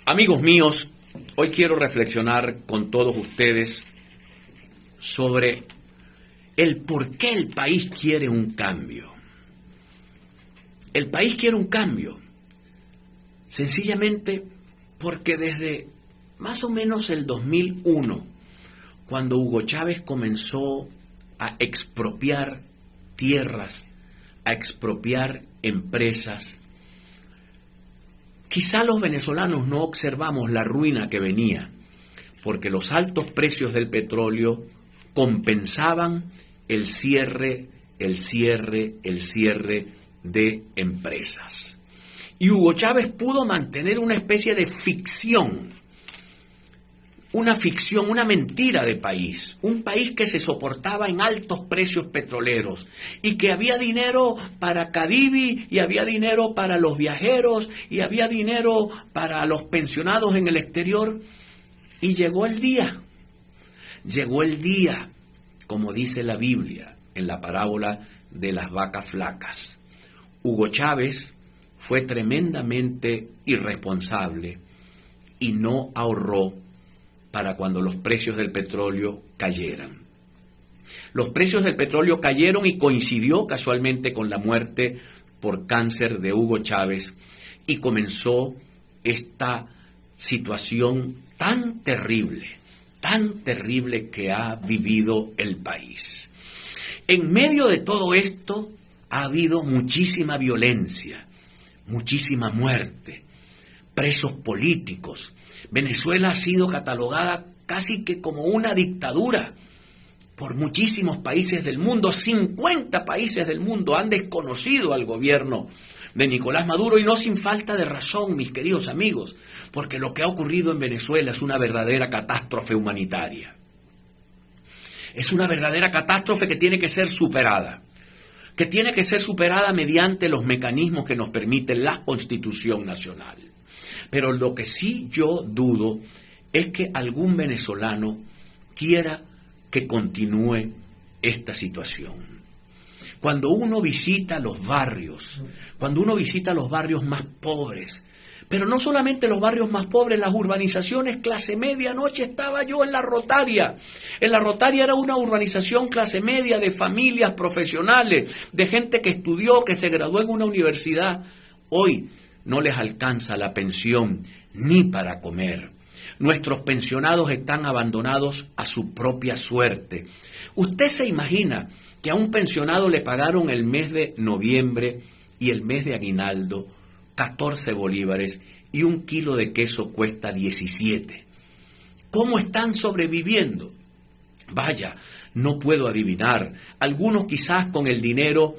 Amigos míos, hoy quiero reflexionar con todos ustedes sobre el por qué el país quiere un cambio. El país quiere un cambio, sencillamente porque desde más o menos el 2001, cuando Hugo Chávez comenzó a expropiar tierras, a expropiar empresas, quizá los venezolanos no observamos la ruina que venía, porque los altos precios del petróleo compensaban el cierre de empresas. Y Hugo Chávez pudo mantener una especie de ficción, una mentira de país, un país que se soportaba en altos precios petroleros y que había dinero para Cadivi y había dinero para los viajeros y había dinero para los pensionados en el exterior. Y llegó el día, como dice la Biblia en la parábola de las vacas flacas. Hugo Chávez fue tremendamente irresponsable y no ahorró para cuando los precios del petróleo cayeran. Los precios del petróleo cayeron y coincidió casualmente con la muerte por cáncer de Hugo Chávez y comenzó esta situación tan terrible que ha vivido el país. En medio de todo esto ha habido muchísima violencia, muchísima muerte, presos políticos. Venezuela ha sido catalogada casi que como una dictadura por muchísimos países del mundo. 50 países del mundo han desconocido al gobierno de Nicolás Maduro, y no sin falta de razón, mis queridos amigos, porque lo que ha ocurrido en Venezuela es una verdadera catástrofe humanitaria. Es una verdadera catástrofe que tiene que ser superada, mediante los mecanismos que nos permite la Constitución Nacional. Pero lo que sí yo dudo es que algún venezolano quiera que continúe esta situación. Cuando uno visita los barrios más pobres, pero no solamente los barrios más pobres, las urbanizaciones clase media. Anoche estaba yo en La Rotaria. En La Rotaria era una urbanización clase media de familias profesionales, de gente que estudió, que se graduó en una universidad. Hoy no les alcanza la pensión ni para comer. Nuestros pensionados están abandonados a su propia suerte. ¿Usted se imagina que a un pensionado le pagaron el mes de noviembre y el mes de aguinaldo 14 bolívares y un kilo de queso cuesta 17? ¿Cómo están sobreviviendo? Vaya, no puedo adivinar. Algunos quizás con el dinero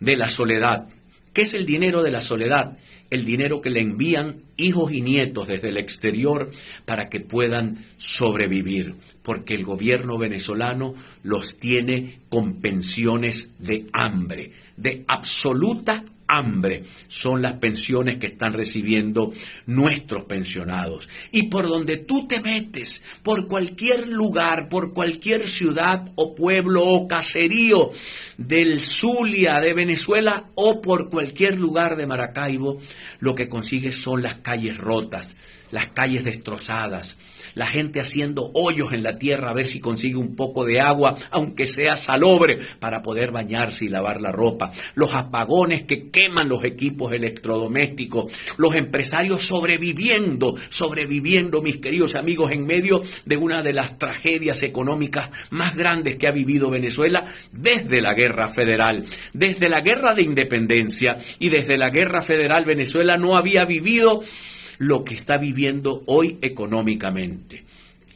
de la soledad. ¿Qué es el dinero de la soledad? El dinero que le envían hijos y nietos desde el exterior para que puedan sobrevivir, porque el gobierno venezolano los tiene con pensiones de hambre, de absoluta hambre. Son las pensiones que están recibiendo nuestros pensionados. Y por donde tú te metes, por cualquier lugar, por cualquier ciudad o pueblo o caserío del Zulia, de Venezuela, o por cualquier lugar de Maracaibo, lo que consigues son las calles rotas, las calles destrozadas, la gente haciendo hoyos en la tierra a ver si consigue un poco de agua, aunque sea salobre, para poder bañarse y lavar la ropa, los apagones que queman los equipos electrodomésticos, los empresarios sobreviviendo, mis queridos amigos, en medio de una de las tragedias económicas más grandes que ha vivido Venezuela desde la Guerra Federal, desde la Guerra de Independencia y desde la Guerra Federal. Venezuela no había vivido lo que está viviendo hoy económicamente.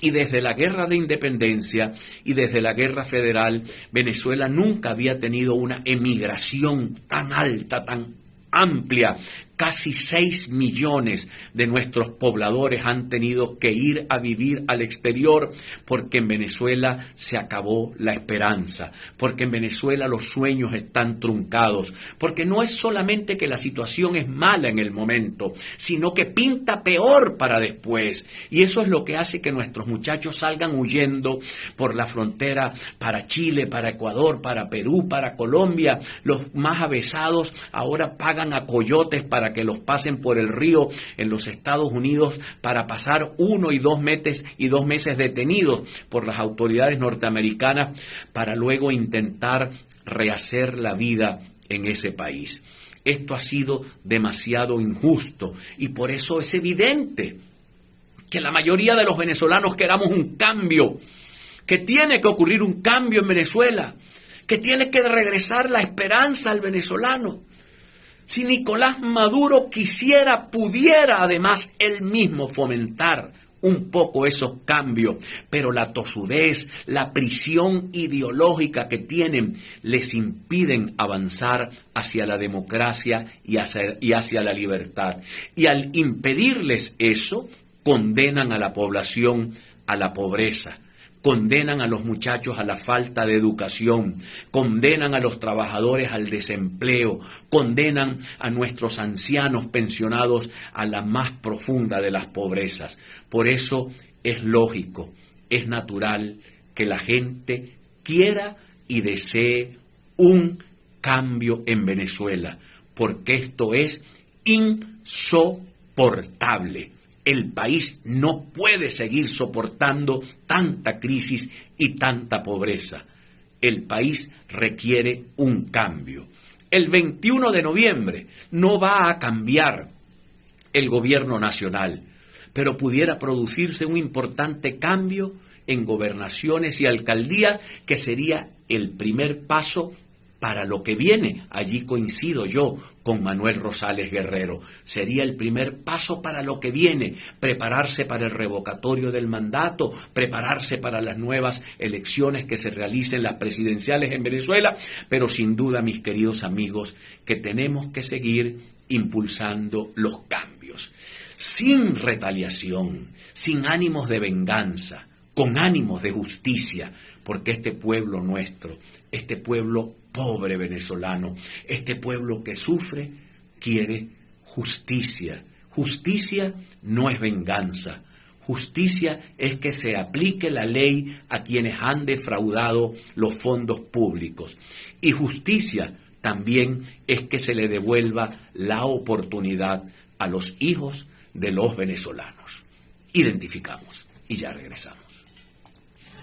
Y desde la Guerra de Independencia y desde la Guerra Federal, Venezuela nunca había tenido una emigración tan alta, tan amplia. Casi 6 millones de nuestros pobladores han tenido que ir a vivir al exterior porque en Venezuela se acabó la esperanza, porque en Venezuela los sueños están truncados, porque no es solamente que la situación es mala en el momento, sino que pinta peor para después. Y eso es lo que hace que nuestros muchachos salgan huyendo por la frontera para Chile, para Ecuador, para Perú, para Colombia. Los más avesados ahora pagan a coyotes para para que los pasen por el río en los Estados Unidos para pasar 1 y 2 meses detenidos por las autoridades norteamericanas para luego intentar rehacer la vida en ese país. Esto ha sido demasiado injusto y por eso es evidente que la mayoría de los venezolanos queramos un cambio, que tiene que ocurrir un cambio en Venezuela, que tiene que regresar la esperanza al venezolano. Si Nicolás Maduro pudiera además él mismo fomentar un poco esos cambios, pero la tosudez, la prisión ideológica que tienen les impiden avanzar hacia la democracia y hacia la libertad. Y al impedirles eso, condenan a la población a la pobreza, condenan a los muchachos a la falta de educación, condenan a los trabajadores al desempleo, condenan a nuestros ancianos pensionados a la más profunda de las pobrezas. Por eso es lógico, es natural que la gente quiera y desee un cambio en Venezuela, porque esto es insoportable. El país no puede seguir soportando tanta crisis y tanta pobreza. El país requiere un cambio. El 21 de noviembre no va a cambiar el gobierno nacional, pero pudiera producirse un importante cambio en gobernaciones y alcaldías que sería el primer paso para lo que viene. Allí coincido yo con Manuel Rosales Guerrero. Sería el primer paso para lo que viene, prepararse para el revocatorio del mandato, prepararse para las nuevas elecciones que se realicen, las presidenciales en Venezuela, pero sin duda, mis queridos amigos, que tenemos que seguir impulsando los cambios, sin retaliación, sin ánimos de venganza, con ánimos de justicia, porque este pueblo nuestro, este pueblo pobre venezolano, este pueblo que sufre, quiere justicia. Justicia no es venganza. Justicia es que se aplique la ley a quienes han defraudado los fondos públicos. Y justicia también es que se le devuelva la oportunidad a los hijos de los venezolanos. Identificamos y ya regresamos.